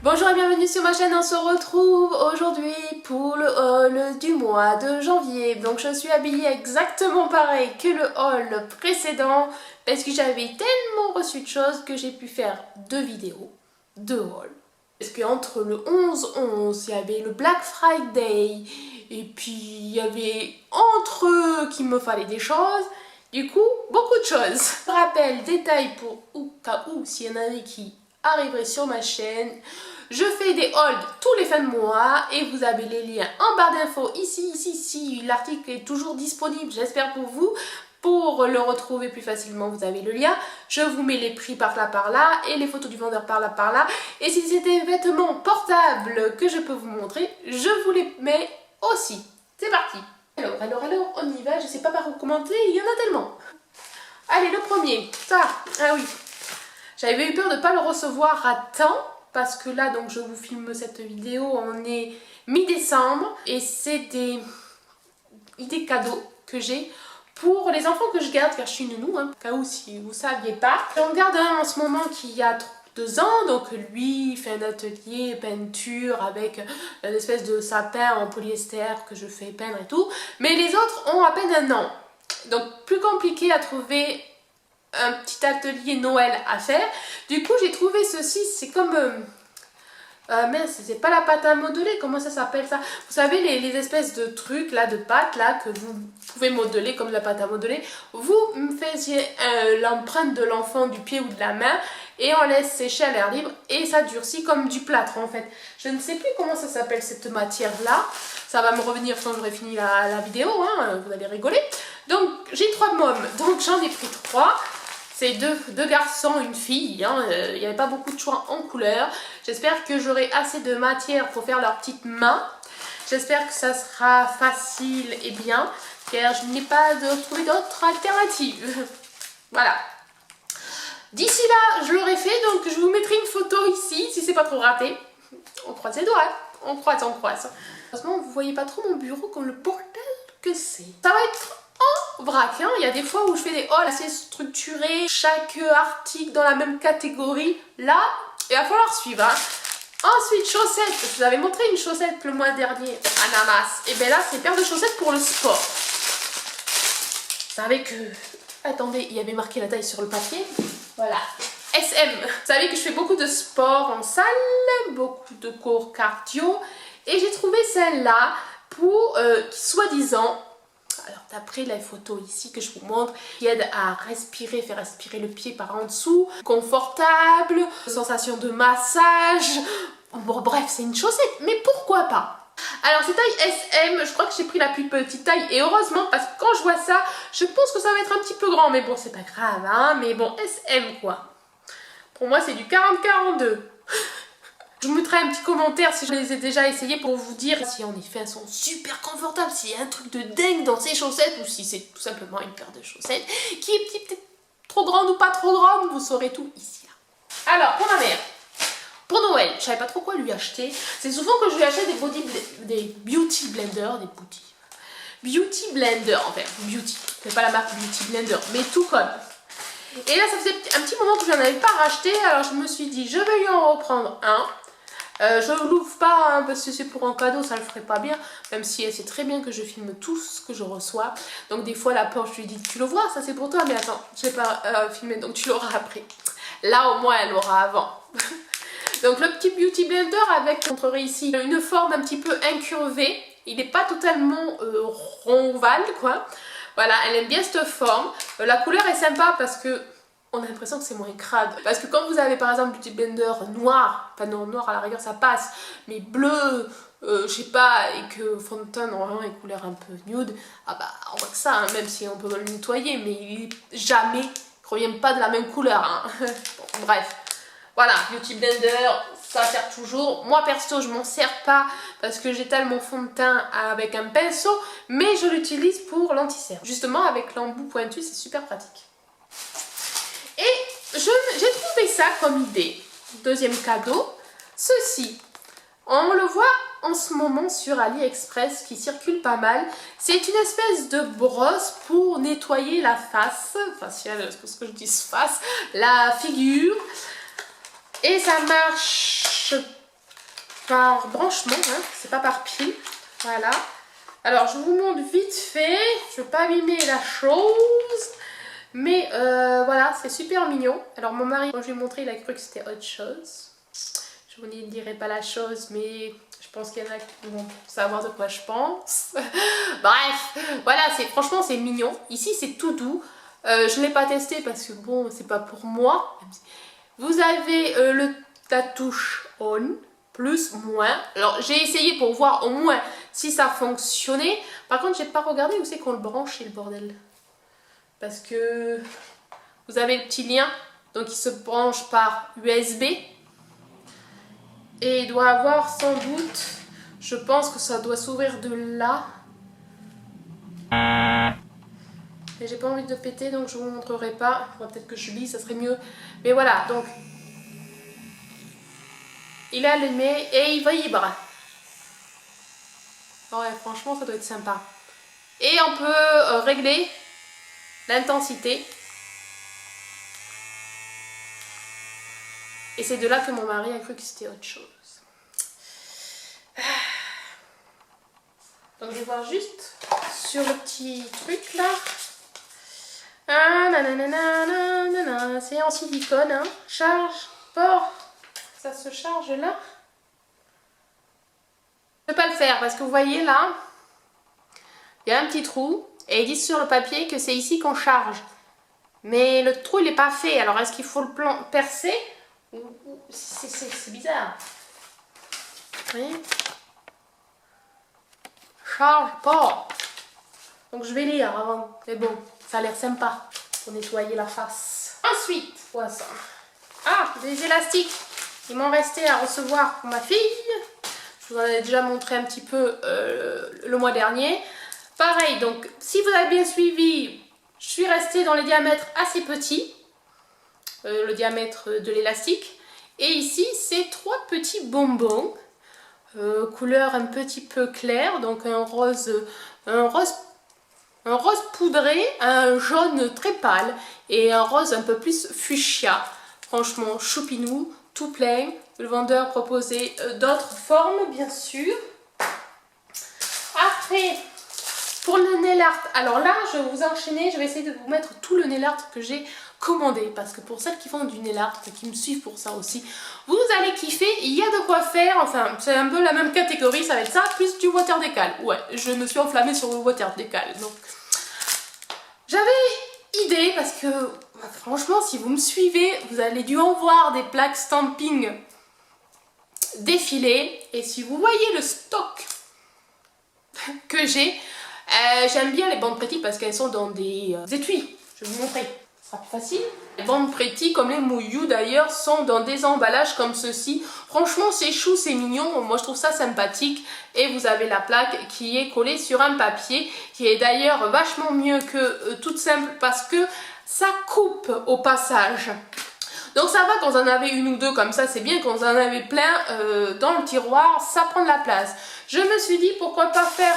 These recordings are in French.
Bonjour et bienvenue sur ma chaîne, on se retrouve aujourd'hui pour le haul du mois de janvier. Donc je suis habillée exactement pareil que le haul précédent parce que j'avais tellement reçu de choses que j'ai pu faire 2 vidéos, 2 hauls. Parce qu'entre le 11-11, il y avait le Black Friday et puis il y avait entre eux qu'il me fallait des choses. Du coup, beaucoup de choses. Je rappelle, détail pour au cas où s'il y en avait qui arriveraient sur ma chaîne. Je fais des hauls tous les fins de mois et vous avez les liens en barre d'infos ici. L'article est toujours disponible, j'espère pour vous. Pour le retrouver plus facilement, vous avez le lien. Je vous mets les prix par là et les photos du vendeur par là. Et si c'est des vêtements portables que je peux vous montrer, je vous les mets aussi. C'est parti. Alors, on y va. Je sais pas par où commenter, il y en a tellement. Allez, le premier, ça. Ah oui. J'avais eu peur de ne pas le recevoir à temps. Parce que là, donc, je vous filme cette vidéo, on est mi-décembre. Et c'est des cadeaux que j'ai pour les enfants que je garde, car je suis nounou, hein, au cas où si vous ne saviez pas. J'en garde un en ce moment qui a 2 ans, donc lui il fait un atelier peinture avec une espèce de sapin en polyester que je fais peindre et tout. Mais les autres ont à peine 1 an. Donc plus compliqué à trouver un petit atelier Noël à faire. Du coup j'ai trouvé ceci, c'est comme... mince, c'est pas la pâte à modeler, comment ça s'appelle ça? Vous savez les espèces de trucs là, de pâte là, que vous pouvez modeler comme la pâte à modeler. Vous me faisiez l'empreinte de l'enfant du pied ou de la main et on laisse sécher à l'air libre et ça durcit comme du plâtre en fait. Je ne sais plus comment ça s'appelle cette matière là, ça va me revenir quand j'aurai fini la vidéo, hein, vous allez rigoler. Donc j'ai 3 mômes, donc j'en ai pris 3. C'est deux garçons, une fille, hein. Il n'y avait pas beaucoup de choix en couleur. J'espère que j'aurai assez de matière pour faire leurs petites mains. J'espère que ça sera facile et bien, car je n'ai pas trouvé d'autres alternatives. Voilà. D'ici là, je l'aurai fait, donc je vous mettrai une photo ici, si c'est pas trop raté. On croise les doigts, hein. On croise. Heureusement, vous voyez pas trop mon bureau comme le bordel que c'est. Ça va être en vrac, hein. Il y a des fois où je fais des hauls assez structurés, chaque article dans la même catégorie. Là, il va falloir suivre, hein. Ensuite, chaussettes. Je vous avais montré une chaussette le mois dernier, ananas. Et bien là, c'est une paire de chaussettes pour le sport. Vous savez que... Attendez, il y avait marqué la taille sur le papier. Voilà. SM. Vous savez que je fais beaucoup de sport en salle, beaucoup de cours cardio. Et j'ai trouvé celle-là pour, soi-disant... Alors d'après la photo ici que je vous montre, qui aide à respirer, faire respirer le pied par en dessous, confortable, sensation de massage, bon bref c'est une chaussette, mais pourquoi pas? Alors c'est taille SM, je crois que j'ai pris la plus petite taille et heureusement parce que quand je vois ça, je pense que ça va être un petit peu grand, mais bon c'est pas grave hein, mais bon SM quoi. Pour moi c'est du 40-42. Je vous mettrai un petit commentaire si je les ai déjà essayés pour vous dire si en effet elles sont super confortables, s'il y a un truc de dingue dans ces chaussettes ou si c'est tout simplement une paire de chaussettes qui est peut-être trop grande ou pas trop grande, vous saurez tout ici là. Alors pour ma mère, pour Noël, je savais pas trop quoi lui acheter. C'est souvent que je lui achète des beauty blenders, beauty blender en fait, beauty, c'est pas la marque beauty blender, mais tout comme. Et là ça faisait un petit moment que je n'en avais pas racheté, alors je me suis dit je vais lui en reprendre un. Je ne l'ouvre pas hein, parce que c'est pour un cadeau, ça le ferait pas bien, même si elle sait très bien que je filme tout ce que je reçois. Donc des fois la poche, je lui dis tu le vois, ça c'est pour toi, mais attends, je n'ai pas filmé donc tu l'auras après. Là au moins elle l'aura avant. Donc le petit beauty blender avec, je montrerai ici, une forme un petit peu incurvée. Il n'est pas totalement rond ovale quoi. Voilà, elle aime bien cette forme. La couleur est sympa parce que on a l'impression que c'est moins crade. Parce que quand vous avez par exemple du blender noir, pas noir à la rigueur ça passe, mais bleu, je sais pas, et que fond de teint normalement est couleur un peu nude, ah bah on voit que ça, hein, même si on peut le nettoyer, mais il jamais, il revient pas de la même couleur. Hein. Bon, bref, voilà, beauty blender, ça sert toujours. Moi perso je m'en sers pas parce que j'étale mon fond de teint avec un pinceau, mais je l'utilise pour l'anti-cerne. Justement avec l'embout pointu c'est super pratique. Et j'ai trouvé ça comme idée. Deuxième cadeau, ceci. On le voit en ce moment sur AliExpress qui circule pas mal. C'est une espèce de brosse pour nettoyer la face, faciale, ce que je dis face, la figure. Et ça marche par branchement, hein, c'est pas par pile. Voilà. Alors je vous montre vite fait, je ne veux pas abîmer la chose. Mais voilà, c'est super mignon. Alors mon mari, quand je lui ai montré, il a cru que c'était autre chose. Je vous ne dirai pas la chose, mais je pense qu'il y en a qui vont savoir de quoi je pense. Bref, voilà, franchement c'est mignon. Ici c'est tout doux. Je ne l'ai pas testé parce que bon, c'est pas pour moi. Vous avez la touche on, plus, moins. Alors j'ai essayé pour voir au moins si ça fonctionnait. Par contre, j'ai pas regardé où c'est qu'on le branche, le bordel. Parce que vous avez le petit lien, donc il se branche par USB. Et il doit avoir sans doute, je pense que ça doit s'ouvrir de là. Et j'ai pas envie de péter, donc je vous montrerai pas. Il faudra peut-être que je lis, ça serait mieux. Mais voilà, donc il est allumé et il vibre. Ouais, franchement, ça doit être sympa. Et on peut régler l'intensité. Et c'est de là que mon mari a cru que c'était autre chose. Donc je vais voir juste sur le petit truc là. Ah, nanana, c'est en silicone, hein. Charge, port. Ça se charge là. Je ne peux pas le faire parce que vous voyez là, il y a un petit trou. Et ils disent sur le papier que c'est ici qu'on charge. Mais le trou il n'est pas fait. Alors est-ce qu'il faut le percer? C'est bizarre. Vous voyez? Charge pas. Donc je vais lire avant. Mais bon, ça a l'air sympa pour nettoyer la face. Ensuite, quoi ça? Ah, des élastiques. Il m'en restait à recevoir pour ma fille. Je vous en ai déjà montré un petit peu le mois dernier. Pareil, donc si vous avez bien suivi, je suis restée dans les diamètres assez petits. Le diamètre de l'élastique. Et ici, c'est 3 petits bonbons. Couleur un petit peu claire, donc un rose poudré, un jaune très pâle et un rose un peu plus fuchsia. Franchement, choupinou, tout plein. Le vendeur proposait d'autres formes, bien sûr. Après, pour le nail art, alors là, je vais vous enchaîner, je vais essayer de vous mettre tout le nail art que j'ai commandé, parce que pour celles qui font du nail art et qui me suivent pour ça aussi, vous allez kiffer, il y a de quoi faire, enfin c'est un peu la même catégorie, ça va être ça, plus du water décal. Ouais, je me suis enflammée sur le water décal, donc j'avais idée, parce que franchement si vous me suivez, vous allez dû en voir des plaques stamping défiler, et si vous voyez le stock que j'ai, j'aime bien les bandes pretty parce qu'elles sont dans des étuis, je vais vous montrer. Ce sera plus facile. Les bandes pretty, comme les Mouillou d'ailleurs, sont dans des emballages comme ceci. Franchement, c'est chou, c'est mignon. Moi, je trouve ça sympathique. Et vous avez la plaque qui est collée sur un papier, qui est d'ailleurs vachement mieux que toute simple parce que ça coupe au passage. Donc ça va quand vous en avez une ou deux comme ça, c'est bien. Quand vous en avez plein dans le tiroir, ça prend de la place. Je me suis dit, pourquoi pas faire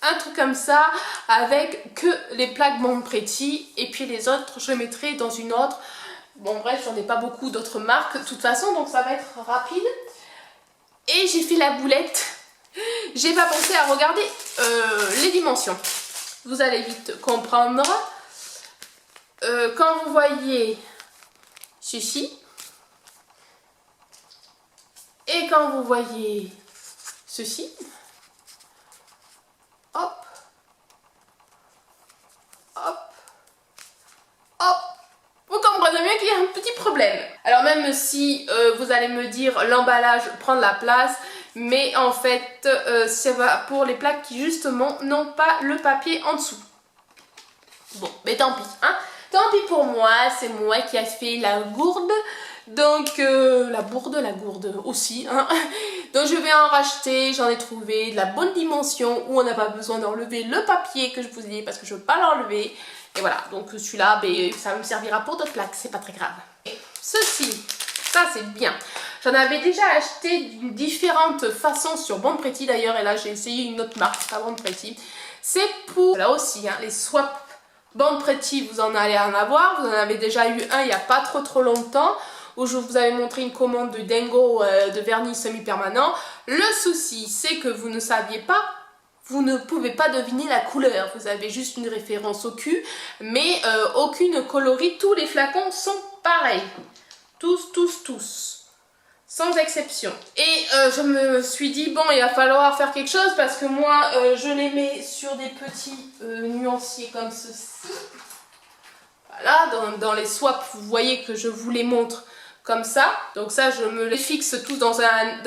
un truc comme ça avec que les plaques Bandes Pretty et puis les autres je les mettrai dans une autre. Bon bref, j'en ai pas beaucoup d'autres marques de toute façon, donc ça va être rapide. Et j'ai fait la boulette, j'ai pas pensé à regarder les dimensions. Vous allez vite comprendre. Quand vous voyez ceci et quand vous voyez ceci, hop, hop, hop, vous comprenez bien qu'il y a un petit problème. Alors même si vous allez me dire l'emballage prend de la place, mais en fait c'est pour les plaques qui justement n'ont pas le papier en dessous. Bon, mais tant pis, hein. Tant pis pour moi, c'est moi qui a fait la gourde. Donc, la gourde aussi, hein. Donc je vais en racheter, j'en ai trouvé de la bonne dimension où on n'a pas besoin d'enlever le papier que je vous ai dit parce que je ne veux pas l'enlever. Et voilà, donc celui-là, ben, ça me servira pour d'autres plaques, c'est pas très grave. Et ceci, ça c'est bien. J'en avais déjà acheté d'une différentes façons sur Bon Pretty d'ailleurs, et là j'ai essayé une autre marque, pas Bon Pretty. C'est pour, là aussi, hein, les swaps Bon Pretty, vous en allez en avoir. Vous en avez déjà eu un il n'y a pas trop longtemps, où je vous avais montré une commande de Dingo de vernis semi-permanent. Le souci, c'est que vous ne saviez pas, vous ne pouvez pas deviner la couleur. Vous avez juste une référence au cul, mais aucune coloris. Tous les flacons sont pareils. Tous. Sans exception. Et je me suis dit, bon, il va falloir faire quelque chose parce que moi, je les mets sur des petits nuanciers comme ceci. Voilà, dans les swaps, vous voyez que je vous les montre comme ça. Donc ça, je me les fixe tous dans un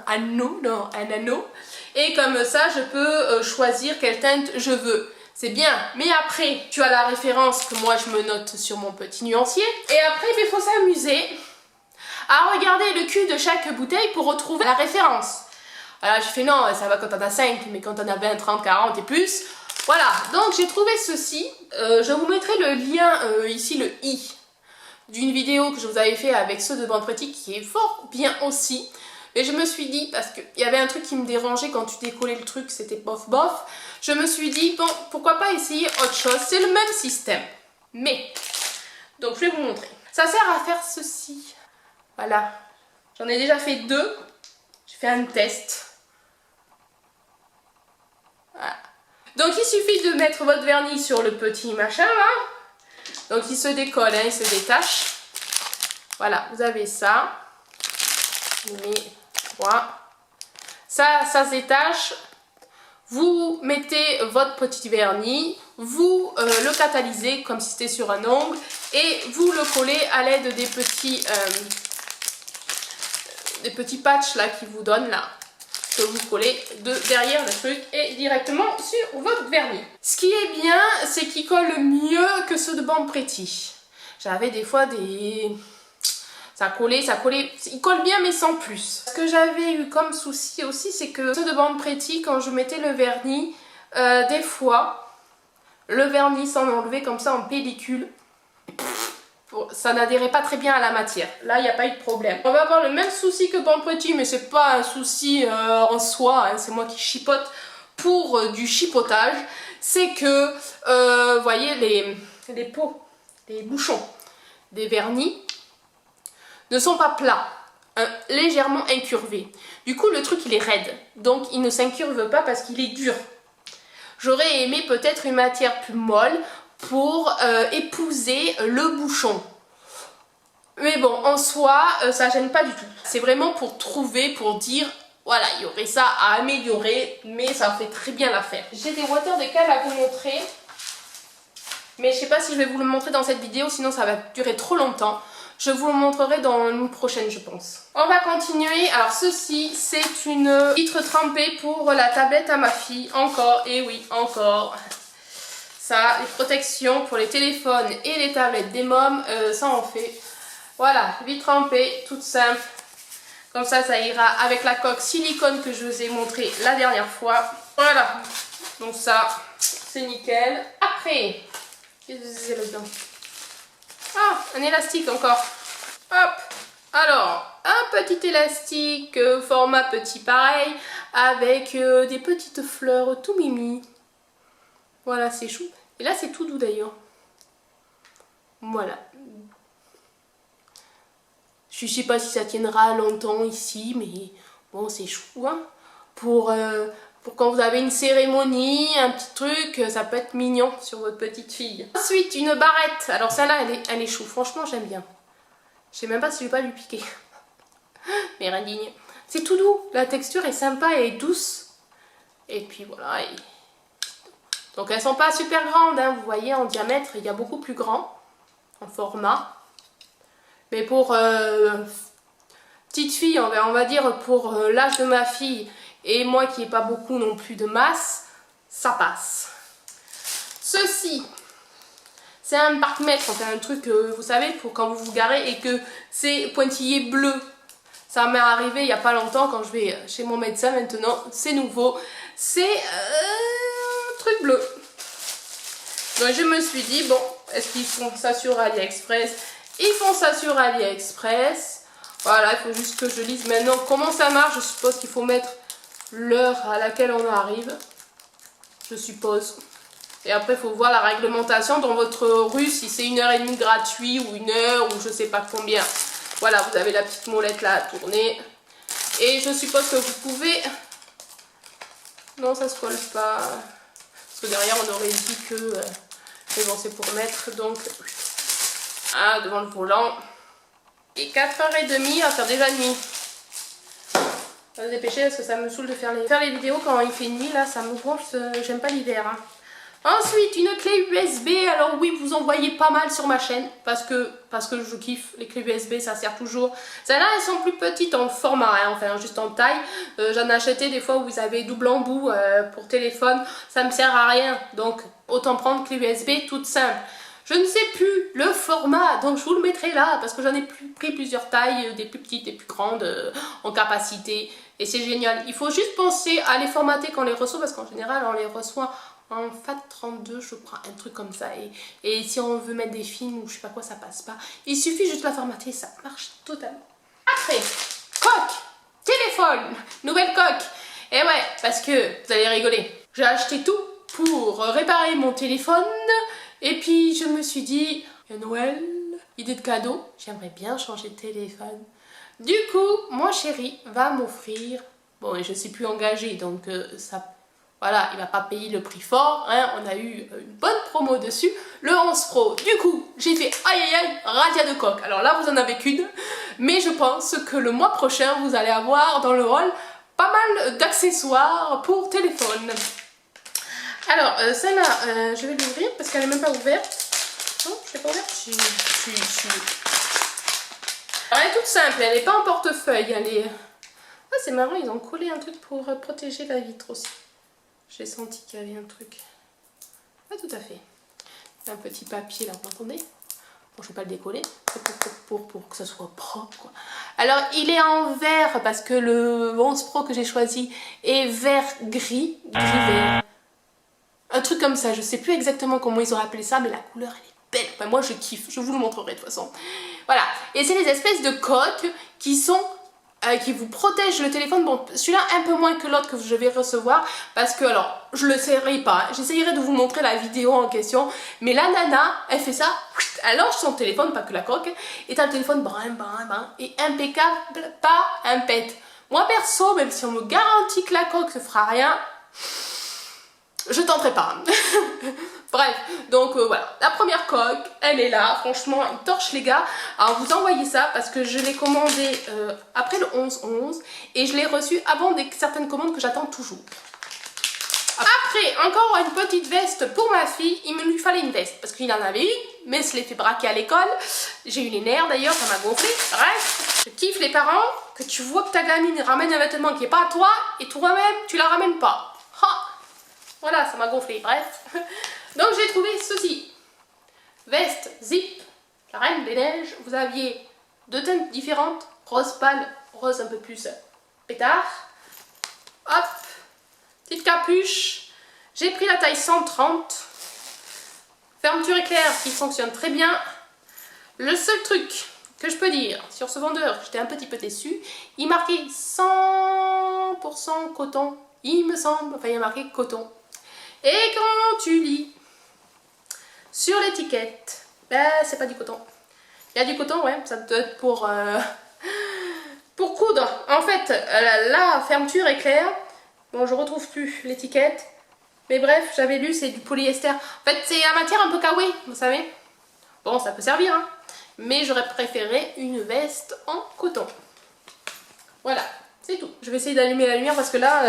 anneau. Et comme ça, je peux choisir quelle teinte je veux. C'est bien, mais après, tu as la référence que moi, je me note sur mon petit nuancier. Et après, il faut s'amuser à regarder le cul de chaque bouteille pour retrouver la référence. Voilà, j'ai fait non, ça va quand on a 5, mais quand on a 20, 30, 40 et plus. Voilà, donc j'ai trouvé ceci. Je vous mettrai le lien ici, le i, d'une vidéo que je vous avais fait avec ceux de Bon Pretty qui est fort bien aussi. Et je me suis dit, parce qu'il y avait un truc qui me dérangeait quand tu décollais le truc, c'était bof. Je me suis dit, bon, pourquoi pas essayer autre chose. C'est le même système. Mais, donc je vais vous montrer. Ça sert à faire ceci. Voilà, j'en ai déjà fait 2, j'ai fait un test. Voilà. Donc il suffit de mettre votre vernis sur le petit machin là. Donc il se décolle, hein, il se détache. Voilà, vous avez ça. Ça se détache. Vous mettez votre petit vernis, vous le catalysez comme si c'était sur un ongle et vous le collez à l'aide des petits patchs là qui vous donnent là, que vous collez derrière le truc et directement sur votre vernis. Ce qui est bien, c'est qu'il colle mieux que ceux de Bon Pretty. J'avais des fois des... ça collait, il colle bien mais sans plus. Ce que j'avais eu comme souci aussi, c'est que ceux de Bon Pretty, quand je mettais le vernis, des fois, le vernis s'en enlevait comme ça en pellicule. Ça n'adhérait pas très bien à la matière. Là, il n'y a pas eu de problème. On va avoir le même souci que Bon Pretty, mais c'est pas un souci en soi, hein, c'est moi qui chipote pour du chipotage. C'est que, vous voyez, les pots, les bouchons des vernis ne sont pas plats, hein, légèrement incurvés. Du coup, le truc, il est raide. Donc, il ne s'incurve pas parce qu'il est dur. J'aurais aimé peut-être une matière plus molle pour épouser le bouchon. Mais bon, en soi, ça gêne pas du tout. C'est vraiment pour trouver, pour dire, voilà, il y aurait ça à améliorer, mais ça fait très bien l'affaire. J'ai des water decals à vous montrer, mais je sais pas si je vais vous le montrer dans cette vidéo, sinon ça va durer trop longtemps. Je vous le montrerai dans une prochaine, je pense. On va continuer. Alors ceci, c'est une vitre trempée pour la tablette à ma fille. Encore, et oui, encore. Ça, les protections pour les téléphones et les tablettes des mômes, ça en fait. Voilà, vitre trempée, toute simple. Comme ça ira avec la coque silicone que je vous ai montré la dernière fois. Voilà, donc ça, c'est nickel. Après, qu'est-ce que c'est là-dedans? Ah, un élastique encore. Hop. Alors, un petit élastique, format petit pareil, avec des petites fleurs tout mimi. Voilà, c'est chou. Et là, c'est tout doux d'ailleurs. Voilà. Je sais pas si ça tiendra longtemps ici, mais bon, c'est chou, hein. Pour quand vous avez une cérémonie, un petit truc, ça peut être mignon sur votre petite fille. Ensuite, une barrette. Alors celle-là, elle est chou. Franchement, j'aime bien. Je sais même pas si je vais pas lui piquer. Mais rien digne. C'est tout doux. La texture est sympa et douce. Et puis voilà. Donc elles sont pas super grandes, hein. Vous voyez, en diamètre, il y a beaucoup plus grand. En format. Mais pour petite fille, on va dire pour l'âge de ma fille et moi qui n'ai pas beaucoup non plus de masse, ça passe. Ceci, c'est un parc-mètre, enfin un truc, vous savez, pour quand vous vous garez et que c'est pointillé bleu. Ça m'est arrivé il n'y a pas longtemps quand je vais chez mon médecin maintenant, c'est nouveau. C'est un truc bleu. Donc je me suis dit, bon, est-ce qu'ils font ça sur AliExpress? Ils font ça sur AliExpress. Voilà, il faut juste que je lise maintenant comment ça marche. Je suppose qu'il faut mettre l'heure à laquelle on arrive. Je suppose. Et après, il faut voir la réglementation dans votre rue, si c'est 1h30 gratuit ou 1 heure ou je sais pas combien. Voilà, vous avez la petite molette là à tourner. Et je suppose que vous pouvez... Non, ça se colle pas. Parce que derrière, on aurait dit que... Mais bon, c'est pour mettre, donc... Ah, devant le volant. Et 4h30, à faire déjà nuit. Je vais me dépêcher parce que ça me saoule de faire les vidéos quand il fait nuit, là, ça me gonfle, j'aime pas l'hiver. Hein. Ensuite, une clé USB. Alors oui, vous en voyez pas mal sur ma chaîne parce que je kiffe. Les clés USB, ça sert toujours. Celles-là, elles sont plus petites en format, hein, enfin juste en taille. J'en ai acheté des fois où vous avez double embout pour téléphone. Ça me sert à rien. Donc, autant prendre clé USB toute simple. Je ne sais plus le format, donc je vous le mettrai là parce que j'en ai pris plusieurs tailles, des plus petites, des plus grandes en capacité. Et c'est génial. Il faut juste penser à les formater quand on les reçoit parce qu'en général, on les reçoit en FAT32, je crois, un truc comme ça. Et si on veut mettre des films ou je sais pas quoi, ça passe pas. Il suffit juste de la formater, ça marche totalement. Après, coque, téléphone, nouvelle coque. Et ouais, parce que vous allez rigoler. J'ai acheté tout pour réparer mon téléphone. Et puis je me suis dit, Noël, idée de cadeau, j'aimerais bien changer de téléphone. Du coup, mon chéri va m'offrir, bon, et je ne suis plus engagée, donc ça, voilà, il va pas payer le prix fort, hein, on a eu une bonne promo dessus, le 11 Pro. Du coup, j'ai fait aïe aïe aïe, radia de coque. Alors là, vous en avez qu'une, mais je pense que le mois prochain, vous allez avoir dans le hall pas mal d'accessoires pour téléphone. Alors, celle-là, je vais l'ouvrir parce qu'elle n'est même pas ouverte. Non, je l'ai pas ouverte. Si. Alors, elle est toute simple, elle n'est pas en portefeuille. Elle est... Ah, c'est marrant, ils ont collé un truc pour protéger la vitre aussi. J'ai senti qu'il y avait un truc. Pas tout à fait. Un petit papier là, vous entendez? Bon, je ne vais pas le décoller pour que ça soit propre, quoi. Alors, il est en vert parce que le 11 Pro que j'ai choisi est vert-gris. Gris-vert. Un truc comme ça, je sais plus exactement comment ils ont appelé ça, mais la couleur elle est belle. Enfin, moi je kiffe, je vous le montrerai de toute façon. Voilà, et c'est les espèces de coques qui sont qui vous protègent le téléphone. Bon, celui-là un peu moins que l'autre que je vais recevoir parce que, alors, je le serrerai pas. J'essayerai de vous montrer la vidéo en question, mais la nana, elle fait ça, elle lance son téléphone, pas que la coque, et t'as le téléphone brin, et impeccable, pas un pet. Moi perso, même si on me garantit que la coque ne fera rien, je tenterai pas. Bref, donc voilà, la première coque, elle est là, franchement, une torche les gars. Alors vous envoyez ça parce que je l'ai commandé après le 11-11 et je l'ai reçu avant certaines commandes que j'attends toujours. Après, encore une petite veste pour ma fille, il me lui fallait une veste parce qu'il en avait une, mais je l'ai fait braquer à l'école. J'ai eu les nerfs d'ailleurs, ça m'a gonflé. Bref, je kiffe les parents, que tu vois que ta gamine ramène un vêtement qui n'est pas à toi et toi-même tu la ramènes pas. Ha! Voilà, ça m'a gonflé, bref. Donc j'ai trouvé ceci. Veste zip, la reine des neiges. Vous aviez deux teintes différentes, rose pâle, rose un peu plus pétard. Hop, petite capuche. J'ai pris la taille 130. Fermeture éclair qui fonctionne très bien. Le seul truc que je peux dire sur ce vendeur, j'étais un petit peu déçue, il marquait 100% coton, il me semble, enfin il y a marqué coton. Et quand tu lis sur l'étiquette, ben c'est pas du coton. Il y a du coton, ouais, ça doit être pour coudre. En fait, la fermeture est claire. Bon, je retrouve plus l'étiquette. Mais bref, j'avais lu, c'est du polyester. En fait, c'est la matière un peu kawaii, vous savez. Bon, ça peut servir, hein. Mais j'aurais préféré une veste en coton. Voilà, c'est tout. Je vais essayer d'allumer la lumière parce que là...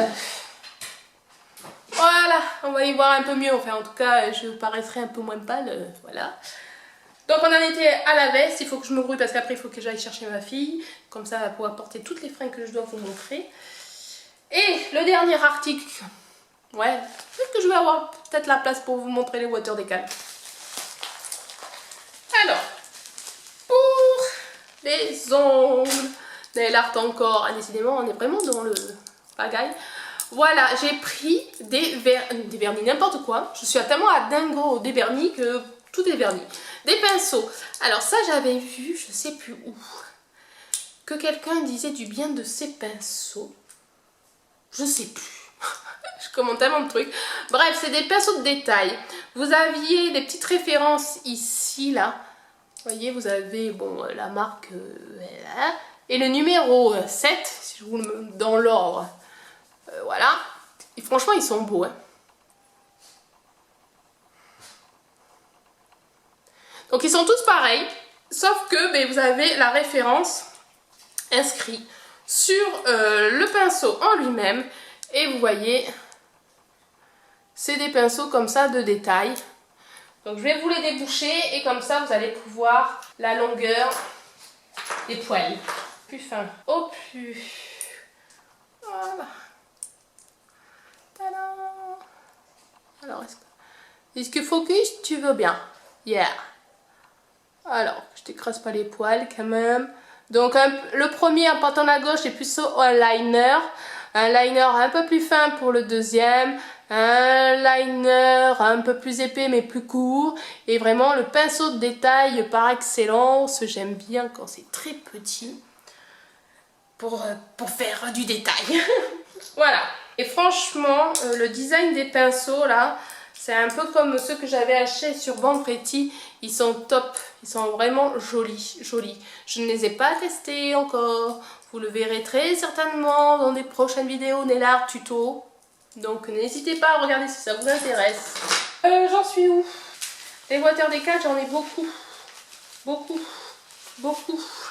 Voilà, on va y voir un peu mieux. Enfin, en tout cas, je paraîtrai un peu moins pâle. Voilà. Donc, on en était à la veste. Il faut que je me grouille parce qu'après, il faut que j'aille chercher ma fille. Comme ça, elle va pouvoir porter toutes les fringues que je dois vous montrer. Et le dernier article. Ouais, peut-être que je vais avoir peut-être la place pour vous montrer les water décales. Alors, pour les ongles, nail art encore. Ah, décidément, on est vraiment dans le pagaille. Voilà, j'ai pris des vernis, n'importe quoi. Je suis tellement à dingo des vernis que tout est vernis. Des pinceaux. Alors ça, j'avais vu, je sais plus où. que quelqu'un disait du bien de ces pinceaux. Je sais plus. Je commente tellement de trucs. Bref, c'est des pinceaux de détail. Vous aviez des petites références ici, là. Vous voyez, vous avez bon, la marque et le numéro 7, si je vous le mets dans l'ordre. Voilà. Et franchement, ils sont beaux. Hein. Donc, ils sont tous pareils. Sauf que ben, vous avez la référence inscrite sur le pinceau en lui-même. Et vous voyez, c'est des pinceaux comme ça de détail. Donc je vais vous les déboucher et comme ça vous allez pouvoir la longueur des poils. Plus fin au plus. Voilà. Tadam. Alors est-ce que focus tu veux bien? Yeah. Alors je t'écrase pas les poils quand même. Donc le premier en partant à gauche est plus au liner. Un liner un peu plus fin pour le deuxième. Un liner un peu plus épais mais plus court. Et vraiment le pinceau de détail par excellence. J'aime bien quand c'est très petit. Pour faire du détail. Voilà. Et franchement, le design des pinceaux là, c'est un peu comme ceux que j'avais achetés sur Banpretti. Ils sont top. Ils sont vraiment jolis. Je ne les ai pas testés encore. Vous le verrez très certainement dans des prochaines vidéos nail art tuto. Donc n'hésitez pas à regarder si ça vous intéresse. J'en suis où? Les water décal, j'en ai beaucoup. Beaucoup.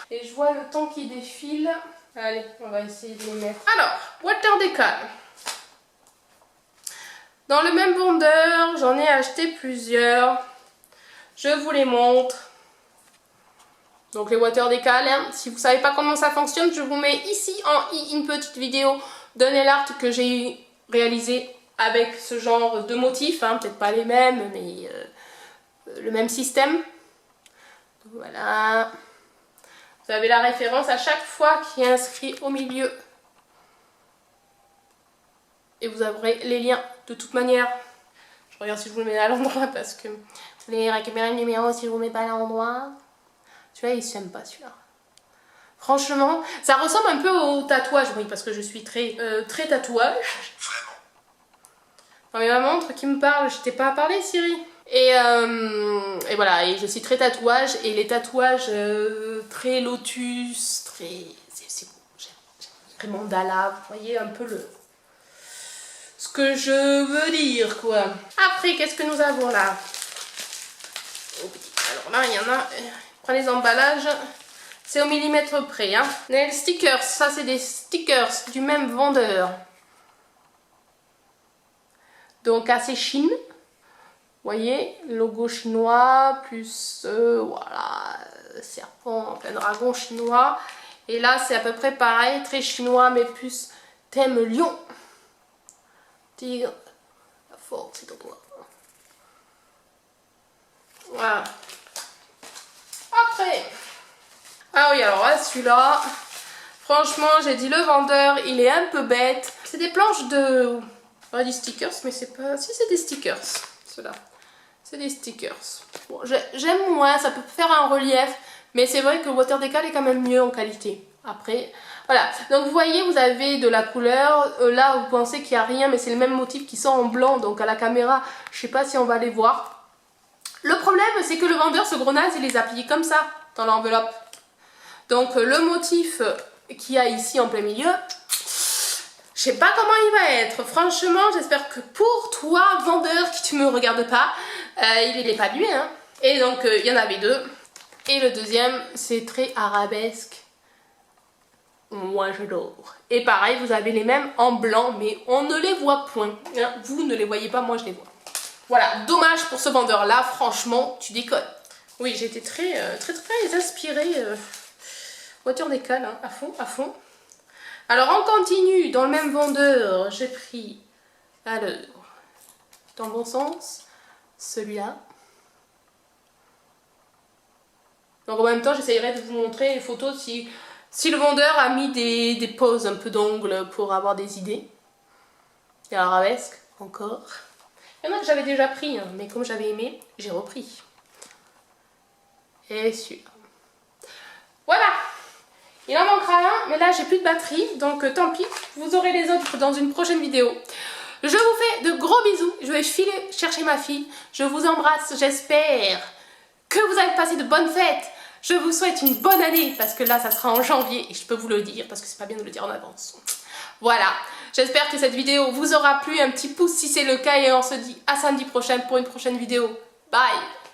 Et je vois le temps qui défile. Allez, on va essayer de les mettre. Alors, water décal. Dans le même vendeur, j'en ai acheté plusieurs. Je vous les montre. Donc les water décal, hein, si vous ne savez pas comment ça fonctionne, je vous mets ici en une petite vidéo de nail art que j'ai réalisé avec ce genre de motifs. Hein, peut-être pas les mêmes, mais le même système. Voilà. Vous avez la référence à chaque fois qui est inscrit au milieu. Et vous aurez les liens de toute manière. Je regarde si je vous le mets à l'endroit parce que vous voulez récupérer le numéro si je vous le mets pas à l'endroit. Celui-là, il s'aime pas celui-là. Franchement, ça ressemble un peu au tatouage, oui, parce que je suis très tatouage. Vraiment. Non mais ma montre qui me parle, je t'ai pas parlé Siri. Et voilà, et je suis très tatouage, et les tatouages très lotus, très... c'est beau, j'aime. Mandala, vous voyez un peu ce que je veux dire, quoi. Après, qu'est-ce que nous avons là? Alors là, il y en a... Prenez les emballages, c'est au millimètre près. Hein. Les stickers, ça c'est des stickers du même vendeur. Donc assez Chine. Vous voyez, logo chinois, plus voilà, serpent en plein dragon chinois. Et là c'est à peu près pareil, très chinois, mais plus thème lion. Tigre, la force est en toi. Voilà. Après, ah oui, alors là, celui-là, franchement, j'ai dit le vendeur, il est un peu bête. C'est des planches de... On va dire stickers, mais c'est pas... Si, c'est des stickers, ceux-là. C'est des stickers. Bon, j'aime moins, ça peut faire un relief, mais c'est vrai que le water décal est quand même mieux en qualité. Après, voilà. Donc vous voyez, vous avez de la couleur. Là, vous pensez qu'il n'y a rien, mais c'est le même motif qui sort en blanc. Donc à la caméra, je sais pas si on va les voir. Le problème, c'est que le vendeur, ce gros naze, il les a pliés comme ça, dans l'enveloppe. Donc, le motif qu'il y a ici en plein milieu, je sais pas comment il va être. Franchement, j'espère que pour toi, vendeur, qui tu me regardes pas, il n'est pas nué. Hein. Et donc, il y en avait deux. Et le deuxième, c'est très arabesque. Moi, je l'adore. Et pareil, vous avez les mêmes en blanc, mais on ne les voit point. Hein. Vous ne les voyez pas, moi, je les vois. Voilà, dommage pour ce vendeur-là, franchement, tu déconnes. Oui, j'étais très inspirée. Voiture décal, hein, à fond. Alors, en continu, dans le même vendeur, j'ai pris, alors, dans le bon sens, celui-là. Donc, en même temps, j'essayerai de vous montrer les photos si le vendeur a mis des poses un peu d'ongles pour avoir des idées. Il y a l'arabesque, encore. Il y en a que j'avais déjà pris, hein, mais comme j'avais aimé, j'ai repris. Et celui-là. Voilà. Il en manquera un, mais là j'ai plus de batterie, donc tant pis, vous aurez les autres dans une prochaine vidéo. Je vous fais de gros bisous, je vais filer chercher ma fille, je vous embrasse, j'espère que vous avez passé de bonnes fêtes. Je vous souhaite une bonne année, parce que là ça sera en janvier, et je peux vous le dire, parce que c'est pas bien de le dire en avance. Voilà, j'espère que cette vidéo vous aura plu, un petit pouce si c'est le cas, et on se dit à samedi prochain pour une prochaine vidéo. Bye!